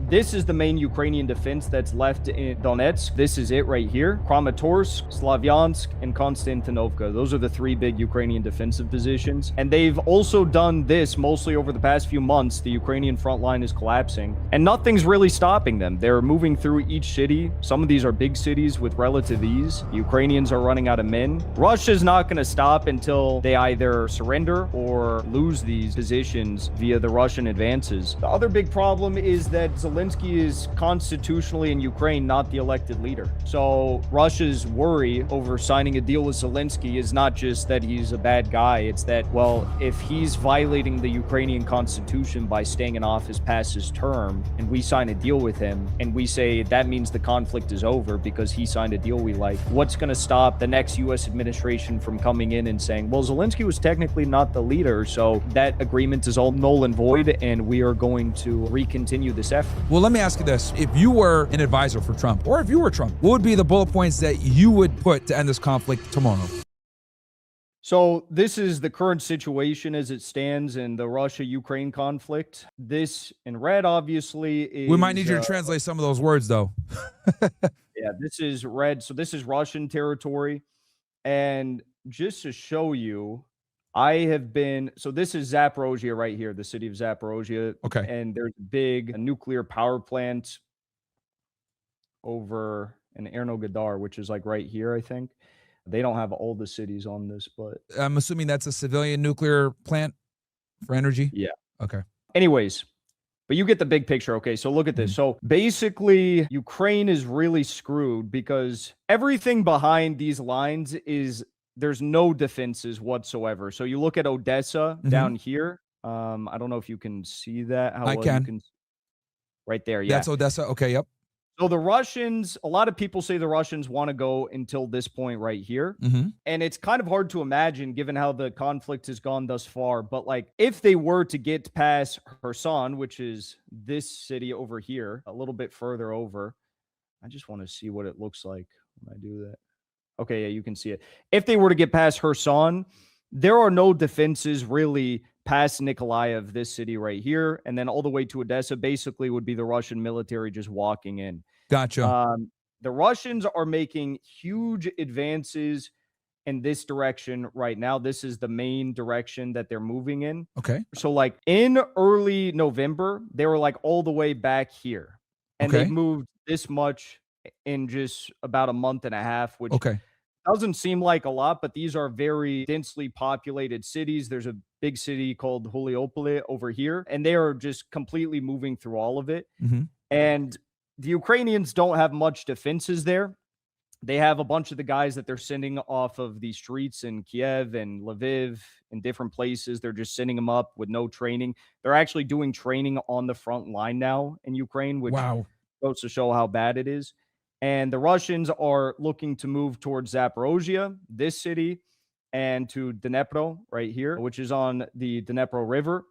This is the main Ukrainian defense that's left in Donetsk. This is it right here. Kramatorsk, Slavyansk, and Konstantinovka. Those are the three big Ukrainian defensive positions. And they've also done this mostly over the past few months. The Ukrainian front line is collapsing, and nothing's really stopping them. They're moving through each city. Some of these are big cities with relative ease. The Ukrainians are running out of men. Russia's not going to stop until they either surrender or lose these positions via the Russian advances. The other big problem is that Zelensky is constitutionally in Ukraine not the elected leader. So Russia's worry over signing a deal with Zelensky is not just that he's a bad guy. It's that, well, if he's violating the Ukrainian constitution by staying in office past his term, and we sign a deal with him, and we say that means the conflict is over because he signed a deal we like, what's going to stop the next U.S. administration from coming in and saying, well, Zelensky was technically not the leader, so that agreement is all null and void, and we are going to recontinue this effort. Well, let me ask you this. If you were an advisor for Trump, or if you were Trump, what would be the bullet points that you would put to end this conflict tomorrow? So this is the current situation as it stands in the Russia-Ukraine conflict. This in red, obviously, is... We might need you to translate some of those words, though. Yeah, this is red. So this is Russian territory. And just to show you, I have been... So this is Zaporozhye right here, the city of Zaporozhye. Okay. And there's a big nuclear power plant over in Ernogadar, which is like right here, I think. They don't have all the cities on this, but... I'm assuming that's a civilian nuclear plant for energy? Yeah. Okay. Anyways, but you get the big picture. Okay, so look at this. So basically, Ukraine is really screwed because everything behind these lines is... There's no defenses whatsoever. So you look at Odessa down here. I don't know if you can see that. How I well can. You can. Right there, yeah. That's Odessa? Okay, yep. So the Russians, a lot of people say the Russians want to go until this point right here. And it's kind of hard to imagine given how the conflict has gone thus far. But like if they were to get past Kherson, which is this city over here, a little bit further over. I just want to see what it looks like when I do that. Okay, yeah, you can see it. If they were to get past Kherson, there are no defenses really past Nikolaev, this city right here, and then all the way to Odessa basically would be the Russian military just walking in. Gotcha. The Russians are making huge advances in this direction right now. This is the main direction that they're moving in. Okay. So like in early November, they were like all the way back here. And they've moved this much in just about a month and a half, which doesn't seem like a lot, but these are very densely populated cities. There's a big city called Huliopole over here, and they are just completely moving through all of it. And the Ukrainians don't have much defenses there. They have a bunch of the guys that they're sending off of the streets in Kiev and Lviv and different places. They're just sending them up with no training. They're actually doing training on the front line now in Ukraine, which goes to show how bad it is. And the Russians are looking to move towards Zaporozhye, this city, and to Dnipro right here, which is on the Dnipro River.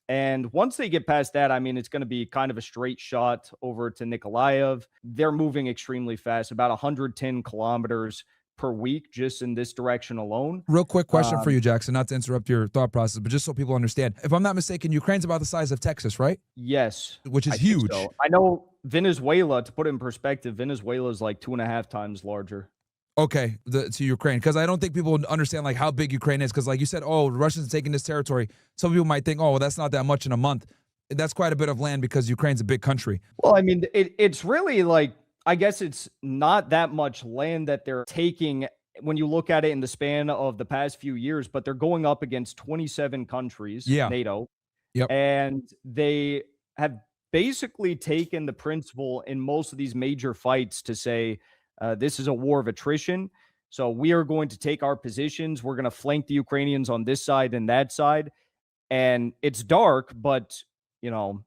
And once they get past that, I mean, it's going to be kind of a straight shot over to Nikolaev. They're moving extremely fast, about 110 kilometers per week just in this direction alone. Real quick question for you, Jackson, not to interrupt your thought process, but just so people understand. If I'm not mistaken, Ukraine's about the size of Texas, right? Yes. Which is huge. So. I know Venezuela, to put it in perspective, Venezuela is like 2.5 times larger. Okay, to Ukraine, because I don't think people understand like how big Ukraine is, because like you said, oh, the Russians are taking this territory. Some people might think, oh, well, that's not that much in a month. That's quite a bit of land because Ukraine's a big country. Well, I mean, it's really like, I guess it's not that much land that they're taking when you look at it in the span of the past few years, but they're going up against 27 countries, NATO, and they have basically taken the principle in most of these major fights to say, this is a war of attrition. So we are going to take our positions. We're going to flank the Ukrainians on this side and that side. And it's dark, but, you know,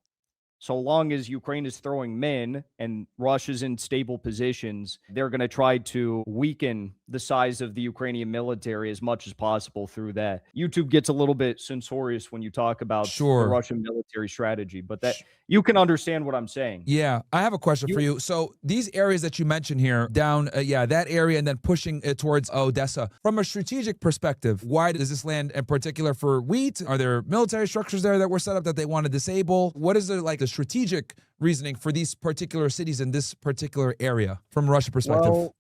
so long as Ukraine is throwing men and Russia's in stable positions, they're going to try to weaken the size of the Ukrainian military as much as possible through that. YouTube gets a little bit censorious when you talk about the Russian military strategy, but that you can understand what I'm saying. Yeah, I have a question for you. So these areas that you mentioned here, down, that area, and then pushing it towards Odessa, from a strategic perspective, why does this land in particular for wheat? Are there military structures there that were set up that they want to disable? What is like the strategic reasoning for these particular cities in this particular area from a Russia perspective? Well,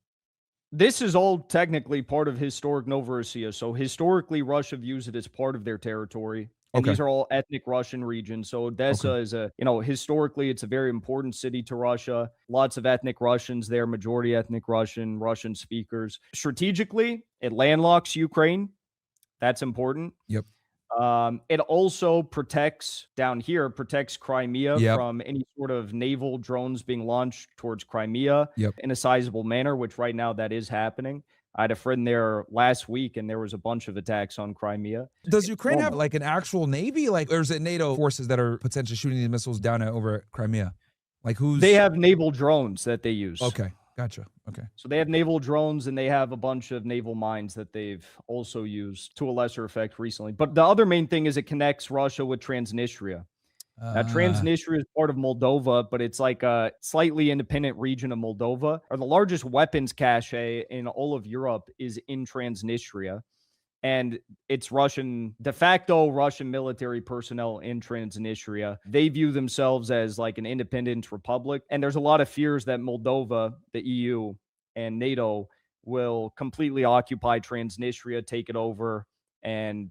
this is all technically part of historic Novorossiya. So historically, Russia views it as part of their territory. And Okay. these are all ethnic Russian regions. So Odessa Okay. is historically, it's a very important city to Russia. Lots of ethnic Russians there, majority ethnic Russian speakers. Strategically, it landlocks Ukraine. That's important. Yep. It also protects Crimea Yep. from any sort of naval drones being launched towards Crimea Yep. in a sizable manner, which right now that is happening. I had a friend there last week, and there was a bunch of attacks on Crimea. Does Ukraine have like an actual navy, like, or is it NATO forces that are potentially shooting these missiles down over at Crimea? Like, who's? They have naval drones that they use. Okay, gotcha. Okay. So they have naval drones, and they have a bunch of naval mines that they've also used to a lesser effect recently. But the other main thing is it connects Russia with Transnistria. Now, Transnistria is part of Moldova, but it's like a slightly independent region of Moldova. Or the largest weapons cache in all of Europe is in Transnistria. And it's de facto Russian military personnel in Transnistria. They view themselves as like an independent republic. And there's a lot of fears that Moldova, the EU, and NATO will completely occupy Transnistria, take it over, and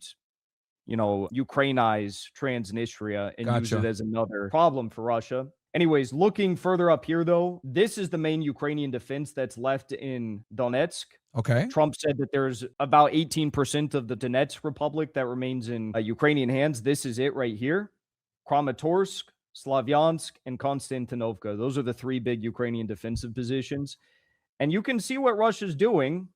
Ukrainize Transnistria and use it as another problem for Russia. Anyways, looking further up here, though, this is the main Ukrainian defense that's left in Donetsk. Okay. Trump said that there's about 18% of the Donetsk Republic that remains in Ukrainian hands. This is it right here. Kramatorsk, Slavyansk, and Konstantinovka. Those are the three big Ukrainian defensive positions. And you can see what Russia's doing.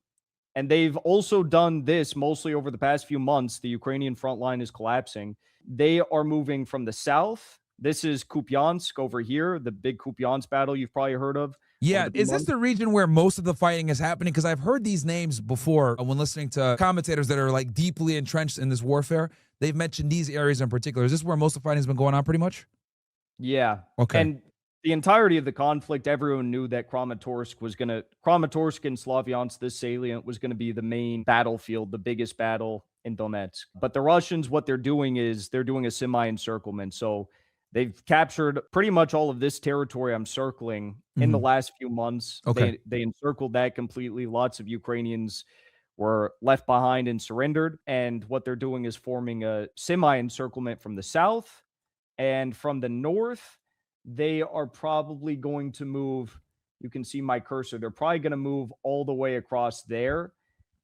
And they've also done this mostly over the past few months. The Ukrainian front line is collapsing. They are moving from the south. This is Kupiansk over here, the big Kupiansk battle you've probably heard of. Yeah, is this the region where most of the fighting is happening? Because I've heard these names before when listening to commentators that are like deeply entrenched in this warfare. They've mentioned these areas in particular. Is this where most of the fighting has been going on pretty much? Yeah. Okay. And the entirety of the conflict, everyone knew that Kramatorsk and Slavyansk, this salient, was going to be the main battlefield, the biggest battle in Donetsk. But the Russians, what they're doing is they're doing a semi-encirclement. So they've captured pretty much all of this territory I'm circling in the last few months. Okay. They encircled that completely. Lots of Ukrainians were left behind and surrendered. And what they're doing is forming a semi-encirclement from the south, and from the north. They are probably going to move. You can see my cursor. They're probably going to move all the way across there.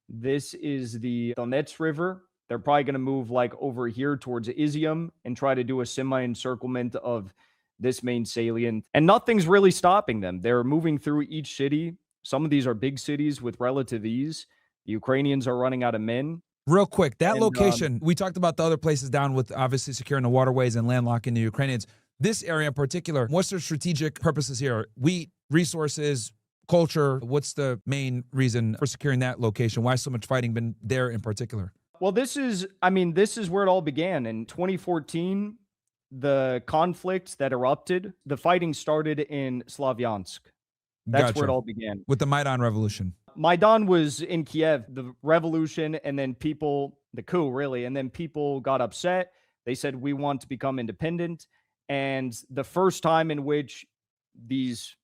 This is the Donets River. They're probably going to move like over here towards Izium and try to do a semi-encirclement of this main salient. And nothing's really stopping them. They're moving through each city. Some of these are big cities with relative ease. The Ukrainians are running out of men. Real quick, that location, we talked about the other places down with obviously securing the waterways and landlocking the Ukrainians. This area in particular, what's their strategic purposes here? Wheat, resources, culture. What's the main reason for securing that location? Why so much fighting been there in particular? Well, this is where it all began. In 2014, the conflict that erupted, the fighting started in Slavyansk. That's where it all began. With the Maidan revolution. Maidan was in Kiev, the revolution, and then the coup really, and then people got upset. They said, we want to become independent. And the first time in which these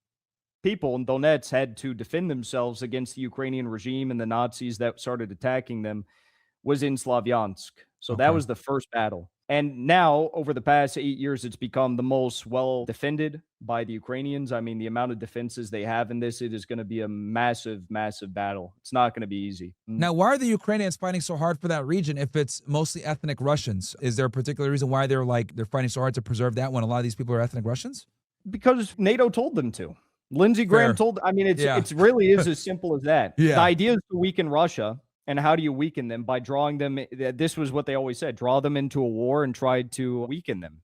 people in Donetsk had to defend themselves against the Ukrainian regime and the Nazis that started attacking them was in Slavyansk. So that was the first battle. And now, over the past 8 years, it's become the most well defended by the Ukrainians. I mean, the amount of defenses they have in this, it is going to be a massive, massive battle. It's not going to be easy. Now, why are the Ukrainians fighting so hard for that region if it's mostly ethnic Russians? Is there a particular reason why they're fighting so hard to preserve that when a lot of these people are ethnic Russians? Because NATO told them to. Lindsey Graham told, it's really is as simple as that. Yeah. The idea is to weaken Russia. And how do you weaken them? By drawing them. This was what they always said: draw them into a war and try to weaken them.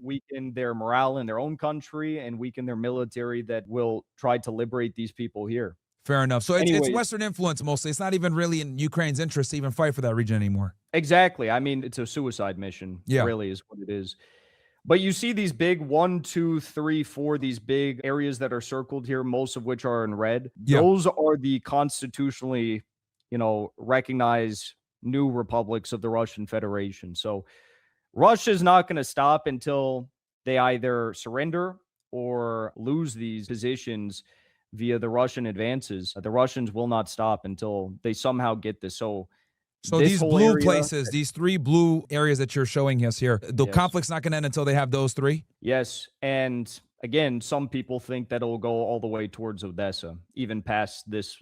Weaken their morale in their own country and weaken their military that will try to liberate these people here. Fair enough. So it's Western influence mostly. It's not even really in Ukraine's interest to even fight for that region anymore. Exactly. I mean, it's a suicide mission. Yeah. Really is what it is. But you see these big 1, 2, 3, 4, these big areas that are circled here, most of which are in red. Yeah. Those are the constitutionally recognize new republics of the Russian Federation. So Russia's not going to stop until they either surrender or lose these positions via the Russian advances. The Russians will not stop until they somehow get this. So this these whole blue area, places, these 3 blue areas that you're showing us here, the yes, conflict's not going to end until they have those 3? yes, and again, some people think that it'll go all the way towards Odessa, even past this.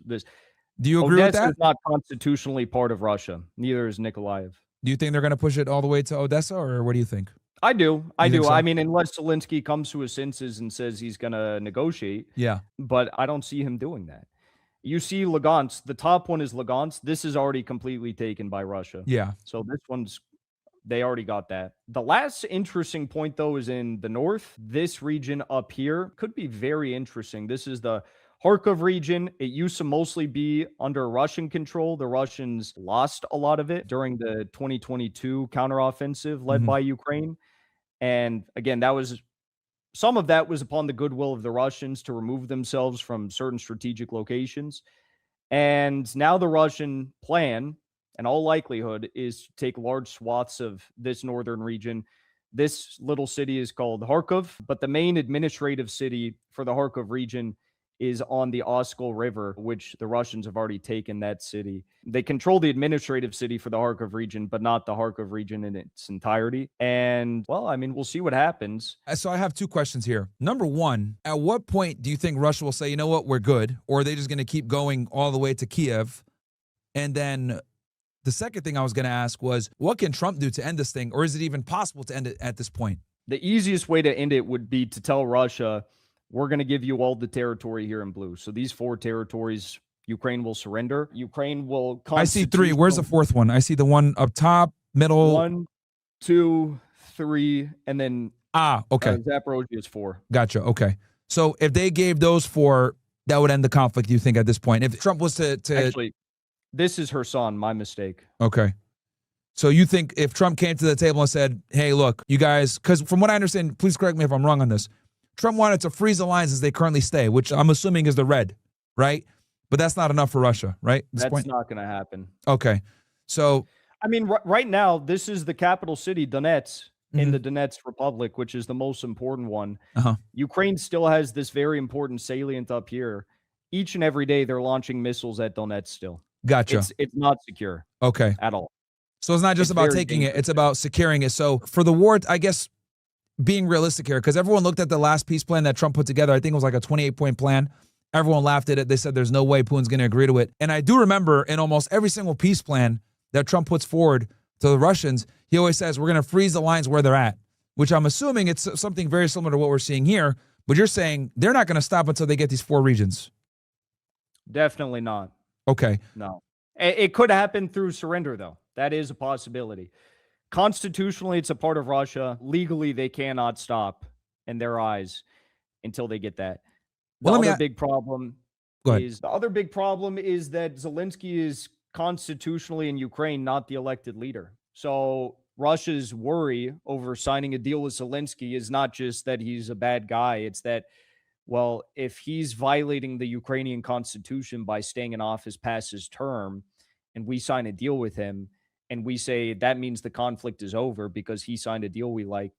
Do you agree with Odessa that? is not constitutionally part of Russia. Neither is Nikolaev. Do you think they're going to push it all the way to Odessa, or what do you think? I do. I You think do. so? I mean, unless Zelensky comes to his senses and says he's going to negotiate, Yeah. but I don't see him doing that. You see Lugansk, the top one is Lugansk. This is already completely taken by Russia. Yeah. So this one's, they already got that. The last interesting point, though, is in the north. This region up here could be very interesting. This is the Kharkov region. It used to mostly be under Russian control. The Russians lost a lot of it during the 2022 counteroffensive led by Ukraine. And again, that was some of that was upon the goodwill of the Russians to remove themselves from certain strategic locations. And now the Russian plan, in all likelihood, is to take large swaths of this northern region. This little city is called Kharkov, but the main administrative city for the Kharkov region is on the Oskol River, which the Russians have already taken that city. They control the administrative city for the Kharkov region, but not the Kharkov region in its entirety. And, well, I mean, we'll see what happens. So I have 2 questions here. Number 1, at what point do you think Russia will say, you know what, we're good? Or are they just going to keep going all the way to Kiev? And then the second thing I was going to ask was, what can Trump do to end this thing? Or is it even possible to end it at this point? The easiest way to end it would be to tell Russia, we're going to give you all the territory here in blue. So these 4 territories, Ukraine will surrender. Ukraine will. I see 3. Where's the 4th one? I see the one up top, middle. 1, 2, 3, and then. Okay. Zaporozhye is 4. Gotcha. Okay. So if they gave those 4, that would end the conflict, you think, at this point? If Trump was to Actually, this is Kherson, my mistake. Okay. So you think if Trump came to the table and said, hey, look, you guys, because from what I understand, please correct me if I'm wrong on this, Trump wanted to freeze the lines as they currently stay, which I'm assuming is the red, right? But that's not enough for Russia, right? That's not going to happen. Okay. So, I mean, right now, this is the capital city, Donetsk, in the Donetsk Republic, which is the most important one. Ukraine still has this very important salient up here. Each and every day, they're launching missiles at Donetsk still. Gotcha. It's not secure. Okay. At all. So it's not just about taking it, it's about securing it. So for the war, I guess, being realistic here, because everyone looked at the last peace plan that Trump put together. I think it was like a 28-point plan. Everyone laughed at it. They said there's no way Putin's going to agree to it. And I do remember in almost every single peace plan that Trump puts forward to the Russians, he always says, we're going to freeze the lines where they're at, which I'm assuming it's something very similar to what we're seeing here. But you're saying they're not going to stop until they get these 4 regions. Definitely not. Okay. No. It could happen through surrender, though. That is a possibility. Constitutionally, it's a part of Russia. Legally, they cannot stop in their eyes until they get that. The other big problem is that Zelensky is constitutionally in Ukraine not the elected leader. So Russia's worry over signing a deal with Zelensky is not just that he's a bad guy. It's that, well, if he's violating the Ukrainian constitution by staying in office past his term, and we sign a deal with him, and we say that means the conflict is over because he signed a deal we like,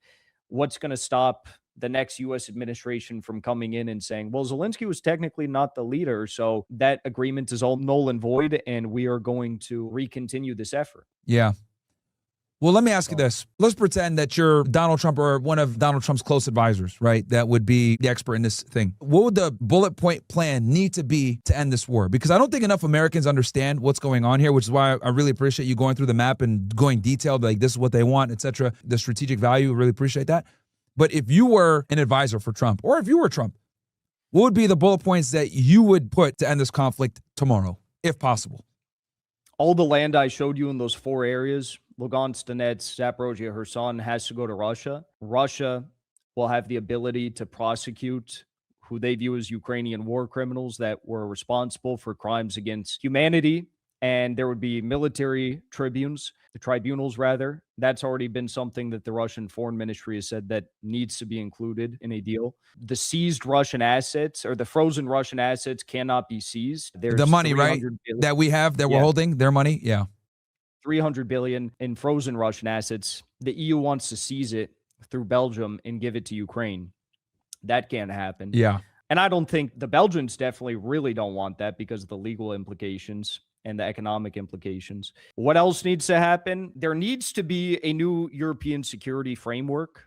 what's going to stop the next U.S. administration from coming in and saying, well, Zelensky was technically not the leader, so that agreement is all null and void, and we are going to recontinue this effort? Yeah. Well, let me ask you this. Let's pretend that you're Donald Trump or one of Donald Trump's close advisors, right? That would be the expert in this thing. What would the bullet point plan need to be to end this war? Because I don't think enough Americans understand what's going on here, which is why I really appreciate you going through the map and going detailed, like this is what they want, etc. The strategic value, really appreciate that. But if you were an advisor for Trump, or if you were Trump, what would be the bullet points that you would put to end this conflict tomorrow, if possible? All the land I showed you in those 4 areas, Lugansk, Donetsk, Zaporozhye, Kherson, has to go to Russia. Russia will have the ability to prosecute who they view as Ukrainian war criminals that were responsible for crimes against humanity. And there would be military tribunals. That's already been something that the Russian Foreign Ministry has said that needs to be included in a deal. The seized Russian assets or the frozen Russian assets cannot be seized. There's the money, right, that we have, that we're holding, their money, yeah. 300 billion in frozen Russian assets. The EU wants to seize it through Belgium and give it to Ukraine. That can't happen. Yeah. And I don't think the Belgians definitely really don't want that because of the legal implications and the economic implications. What else needs to happen? There needs to be a new European security framework.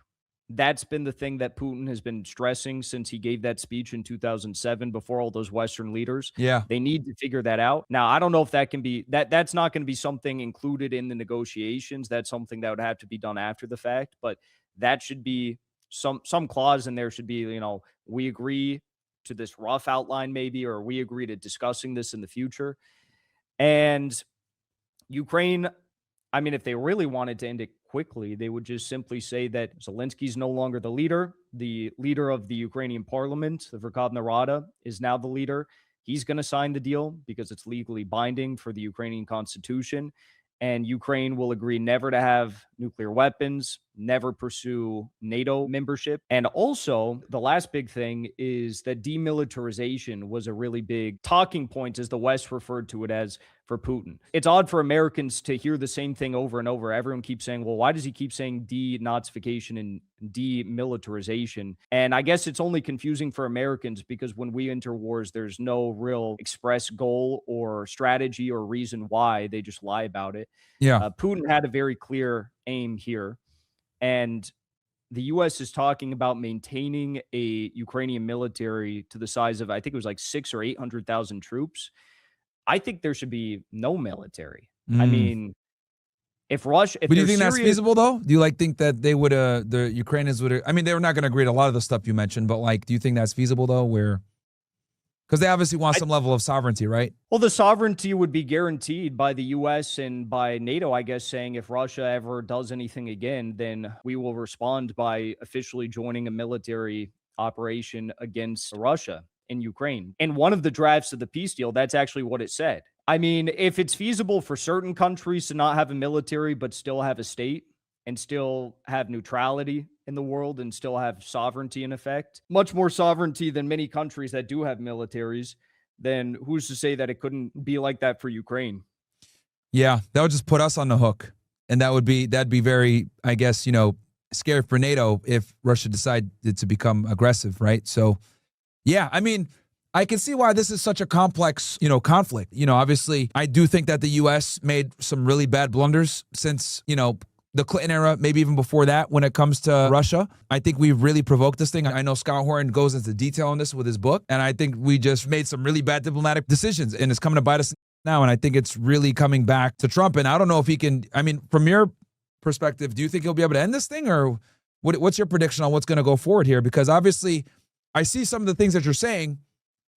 That's been the thing that Putin has been stressing since he gave that speech in 2007 before all those Western leaders. Yeah. They need to figure that out. Now, I don't know if that can be, that's not going to be something included in the negotiations. That's something that would have to be done after the fact, but that should be some clause in there should be, we agree to this rough outline maybe, or we agree to discussing this in the future. And Ukraine, I mean, if they really wanted to end it quickly, they would just simply say that Zelensky's no longer the leader. The leader of the Ukrainian parliament, the Verkhovna Rada, is now the leader. He's going to sign the deal because it's legally binding for the Ukrainian constitution. And Ukraine will agree never to have nuclear weapons, never pursue NATO membership. And also, the last big thing is that demilitarization was a really big talking point, as the West referred to it as, for Putin. It's odd for Americans to hear the same thing over and over. Everyone keeps saying, well, why does he keep saying denazification and demilitarization? And I guess it's only confusing for Americans because when we enter wars, there's no real express goal or strategy or reason why. They just lie about it. Yeah. Putin had a very clear aim here. And the U.S. is talking about maintaining a Ukrainian military to the size of, I think it was like 600,000 or 800,000 troops. I think there should be no military. I mean, if Russia, if but do you think serious, that's feasible though? Do you think that they would, the Ukrainians would? I mean, they were not going to agree to a lot of the stuff you mentioned, but do you think that's feasible though? Because they obviously want some level of sovereignty, right? Well, the sovereignty would be guaranteed by the U.S. and by NATO, I guess, saying if Russia ever does anything again, then we will respond by officially joining a military operation against Russia in Ukraine. And one of the drafts of the peace deal, that's actually what it said. I mean, if it's feasible for certain countries to not have a military, but still have a state and still have neutrality in the world and still have sovereignty in effect, much more sovereignty than many countries that do have militaries, then who's to say that it couldn't be like that for Ukraine? Yeah, that would just put us on the hook. And that'd be very, I guess, scary for NATO if Russia decided to become aggressive, right? So, yeah, I mean, I can see why this is such a complex, conflict. Obviously, I do think that the U.S. made some really bad blunders since, the Clinton era, maybe even before that, when it comes to Russia. I think we've really provoked this thing. I know Scott Horn goes into detail on this with his book, and I think we just made some really bad diplomatic decisions, and it's coming to bite us now, and I think it's really coming back to Trump, and I don't know if he can, I mean, from your perspective, do you think he'll be able to end this thing, or what's your prediction on what's going to go forward here? Because obviously, I see some of the things that you're saying,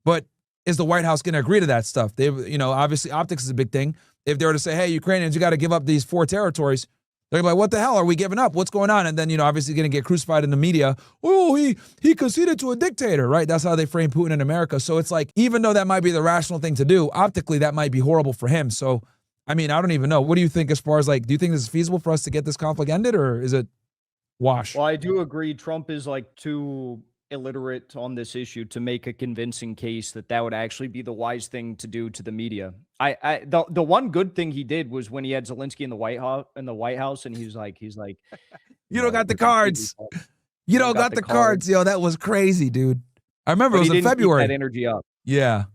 but is the White House going to agree to that stuff? They, obviously optics is a big thing. If they were to say, hey, Ukrainians, you got to give up these 4 territories, they're like, what the hell are we giving up? What's going on? And then, obviously going to get crucified in the media. Oh, he conceded to a dictator, right? That's how they frame Putin in America. So it's like, even though that might be the rational thing to do, optically, that might be horrible for him. So, I mean, I don't even know. What do you think as far as do you think this is feasible for us to get this conflict ended, or is it wash? Well, I do agree. Trump is too illiterate on this issue to make a convincing case that would actually be the wise thing to do to the media. The one good thing he did was when he had Zelensky in the White House, and he's like, you don't got the cards. You don't got the cards, yo. That was crazy, dude. I remember it was in February. Keep that energy up. Yeah.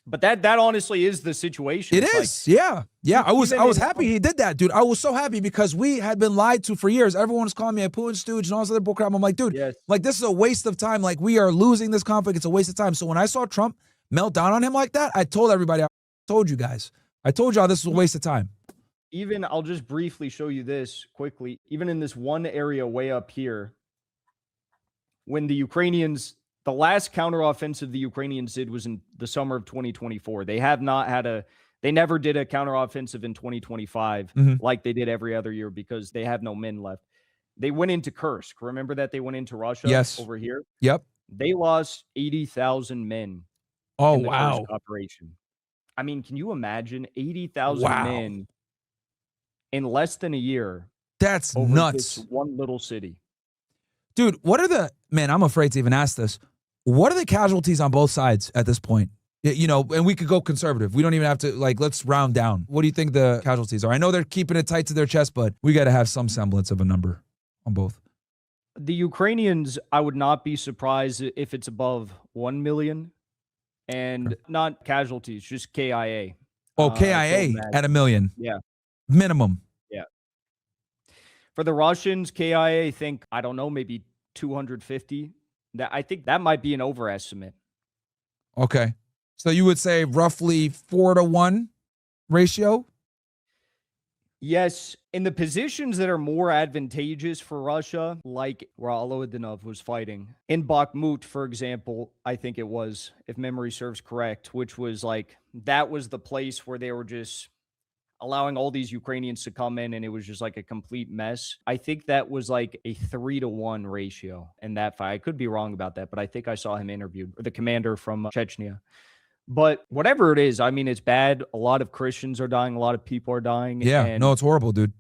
But that honestly is the situation. It is, yeah. I was happy he did that, dude. I was so happy because we had been lied to for years. Everyone was calling me a Putin stooge and all this other bullcrap. I'm like, dude, yes. This is a waste of time. We are losing this conflict. It's a waste of time. So when I saw Trump melt down on him like that, I told everybody, I told you guys, I told y'all this was a waste of time. Even, I'll just briefly show you this quickly. Even in this one area way up here, when the Ukrainians, the last counteroffensive the Ukrainians did was in the summer of 2024. They never did a counteroffensive in 2025 like they did every other year because they have no men left. They went into Kursk. Remember that they went into Russia over here? Yep. They lost 80,000 men. Oh, in the wow. Kursk operation. I mean, can you imagine 80,000 men in less than a year? That's over nuts. This one little city. Dude, man, I'm afraid to even ask this. What are the casualties on both sides at this point? And we could go conservative. We don't even have to, let's round down. What do you think the casualties are? I know they're keeping it tight to their chest, but we got to have some semblance of a number on both. The Ukrainians, I would not be surprised if it's above 1 million, and not casualties, just KIA. Oh, I can't KIA imagine. at 1 million Yeah, minimum. yeah. For the Russians, KIA, I think, I don't know, maybe 250. I think that might be an overestimate. Okay. So you would say roughly 4-to-1 ratio? Yes, in the positions that are more advantageous for Russia, like where Alodinov was fighting. In Bakhmut, for example, I think it was, if memory serves correct, which was like, that was the place where they were just allowing all these Ukrainians to come in, and it was just like a complete mess. I think that was like a 3-to-1 ratio in that fight. I could be wrong about that, but I think I saw him interviewed, the commander from Chechnya. But whatever it is, I mean, it's bad. A lot of Christians are dying. A lot of people are dying. Yeah, And no, it's horrible, dude.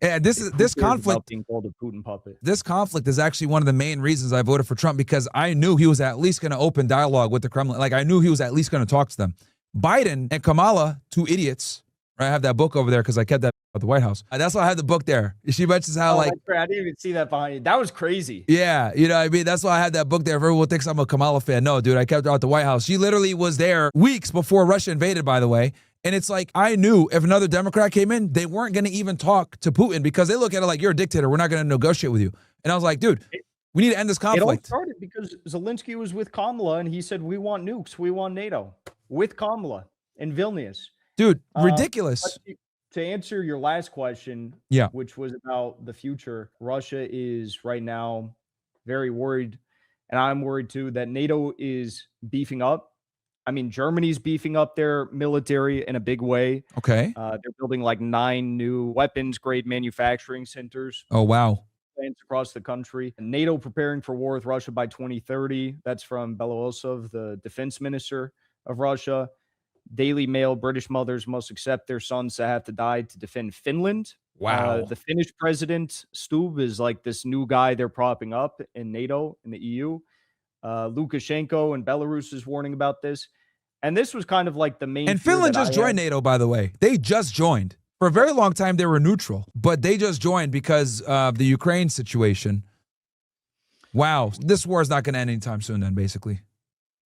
And this conflict being called a Putin puppet. This conflict is actually one of the main reasons I voted for Trump, because I knew he was at least going to open dialogue with the Kremlin. Like, I knew he was at least going to talk to them. Biden and Kamala, two idiots. I have that book over there because I kept that at the White House. That's why I have the book there. She mentions how, like, I didn't even see that behind you. That was crazy. yeah, you know what I mean? That's why I had that book there. If everyone thinks I'm a Kamala fan. No, dude, I kept her at the White House. She literally was there weeks before Russia invaded, by the way. And it's like, I knew if another Democrat came in, they weren't going to even talk to Putin because they look at it like, you're a dictator. We're not going to negotiate with you. And I was like, dude, we need to end this conflict. It all started because Zelensky was with Kamala and he said, we want nukes. We want NATO with Kamala in Vilnius. Dude, ridiculous. To answer your last question, yeah, which was about the future, Russia is right now very worried, and I'm worried too, that NATO is beefing up. I mean, Germany's beefing up their military in a big way. Okay. They're building like 9 new weapons-grade manufacturing centers. Oh, wow. Plants across the country. And NATO preparing for war with Russia by 2030. That's from Belousov, the defense minister of Russia. Daily Mail, British mothers must accept their sons to have to die to defend Finland. Wow. The Finnish president, Stubb, is like this new guy they're propping up in NATO, in the EU. Lukashenko in Belarus is warning about this. And this was kind of like the main. And Finland just joined NATO, by the way. They just joined. For a very long time, they were neutral, but they just joined because of the Ukraine situation. Wow. This war is not going to end anytime soon then, basically.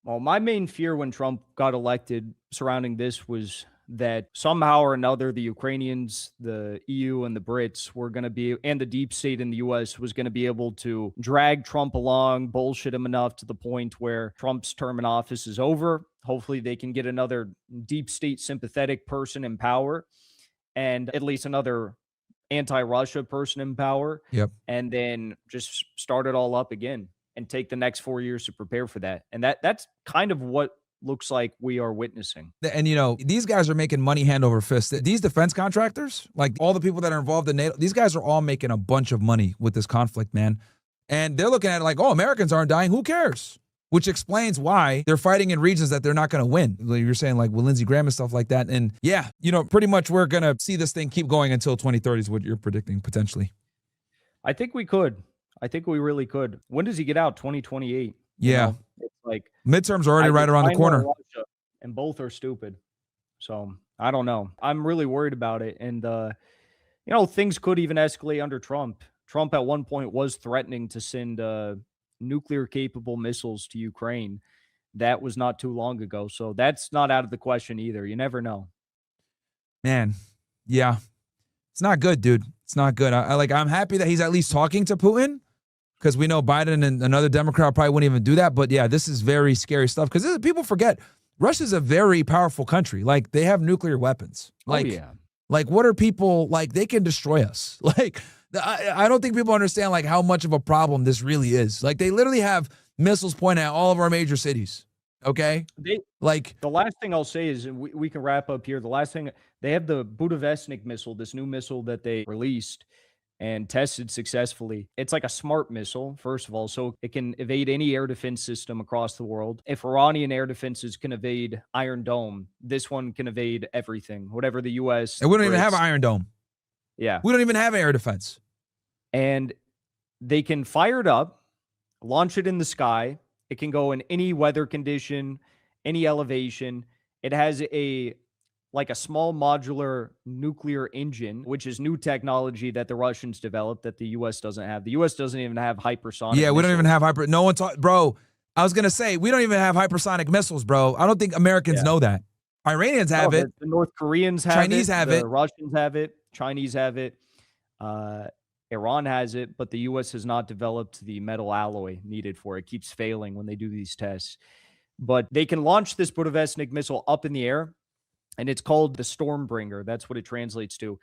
Well, my main fear when Trump got elected surrounding this was that somehow or another, the Ukrainians, the EU, and the Brits were going to be, and the deep state in the US was going to be able to drag Trump along, bullshit him enough to the point where Trump's term in office is over. Hopefully they can get another deep state sympathetic person in power and at least another anti-Russia person in power. Yep. And then just start it all up again and take the next 4 years to prepare for that. And that's kind of what looks like we are witnessing. And, you know, these guys are making money hand over fist. These defense contractors, like all the people that are involved in NATO, these guys are all making a bunch of money with this conflict, man. And they're looking at it like, oh, Americans aren't dying. Who cares? Which explains why they're fighting in regions that they're not going to win. Like you're saying, like with Lindsey Graham and stuff like that. And yeah, you know, pretty much we're going to see this thing keep going until 2030 is what you're predicting potentially. I think we could. I think we really could. When does he get out? 2028. Yeah. It's like midterms are already right around the corner. Russia, and both are stupid. So I don't know. I'm really worried about it. And, you know, things could even escalate under Trump. Trump at one point was threatening to send nuclear capable missiles to Ukraine. That was not too long ago. So that's not out of the question either. You never know. Man. Yeah. It's not good, dude. It's not good. I'm happy that he's at least talking to Putin because we know Biden and another Democrat probably wouldn't even do that. But yeah, this is very scary stuff because people forget Russia's a very powerful country. Like they have nuclear weapons. Like, oh, yeah. Like what are people like? They can destroy us. Like I don't think people understand like how much of a problem this really is. Like they literally have missiles pointed at all of our major cities. Okay. The last thing I'll say is we can wrap up here. The last thing, they have the Budavestnik missile, this new missile that they released and tested successfully. It's like a smart missile, first of all, so it can evade any air defense system across the world. If Iranian air defenses can evade Iron Dome, this one can evade everything, whatever the U.S. And we don't even have Iron Dome. Yeah. We don't even have air defense. And they can fire it up, launch it in the sky. It can go in any weather condition, any elevation. It has a like a small modular nuclear engine, which is new technology that the Russians developed that the U.S. doesn't have. The U.S. doesn't even have hypersonic Yeah, we don't even missiles. have no one bro, I was going to say, we don't even have hypersonic missiles, bro. I don't think Americans know that. Iranians have it. The North Koreans have Chinese it. have the it. Russians have it. Chinese have it. Iran has it, but the U.S. has not developed the metal alloy needed for it. It keeps failing when they do these tests. But they can launch this Budovesnik missile up in the air, and it's called the Stormbringer. That's what it translates to.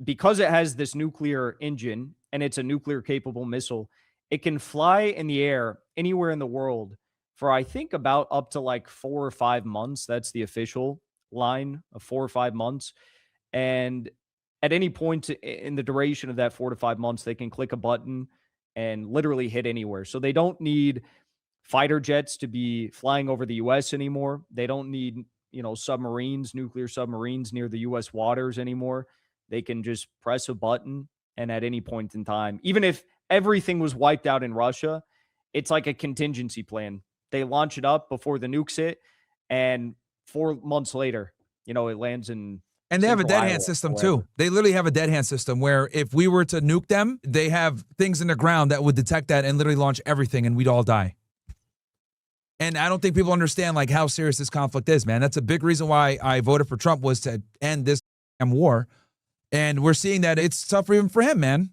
Because it has this nuclear engine and it's a nuclear-capable missile, it can fly in the air anywhere in the world for, I think, about up to like 4 or 5 months. That's the official line of 4 or 5 months. And at any point in the duration of that 4 to 5 months, they can click a button and literally hit anywhere. So they don't need fighter jets to be flying over the U.S. anymore. They don't need, submarines, nuclear submarines near the U.S. waters anymore. They can just press a button, and at any point in time, even if everything was wiped out in Russia, it's like a contingency plan. They launch it up before the nukes hit, and 4 months later, it lands in. And they have a dead hand system too. They literally have a dead hand system where if we were to nuke them, they have things in the ground that would detect that and literally launch everything, and we'd all die. And I don't think people understand like how serious this conflict is, man. That's a big reason why I voted for Trump, was to end this war. And we're seeing that it's tough even for him, man.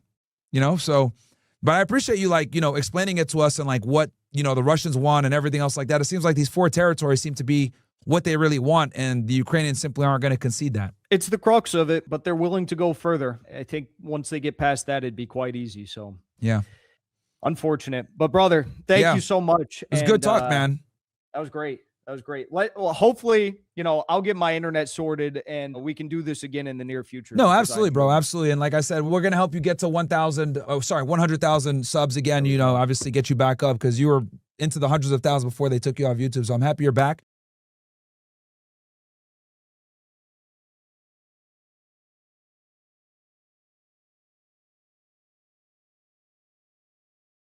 So, but I appreciate you explaining it to us and like what, the Russians want and everything else like that. It seems like these 4 territories seem to be what they really want, and the Ukrainians simply aren't going to concede that. It's the crux of it, but they're willing to go further. I think once they get past that, it'd be quite easy. So, yeah. Unfortunate. But brother, thank you so much. It was good talk, man. That was great. That was great. Well, hopefully, I'll get my internet sorted and we can do this again in the near future. No, absolutely, bro. Absolutely. And like I said, we're going to help you get to 100,000 subs again, obviously get you back up, because you were into the hundreds of thousands before they took you off YouTube. So I'm happy you're back.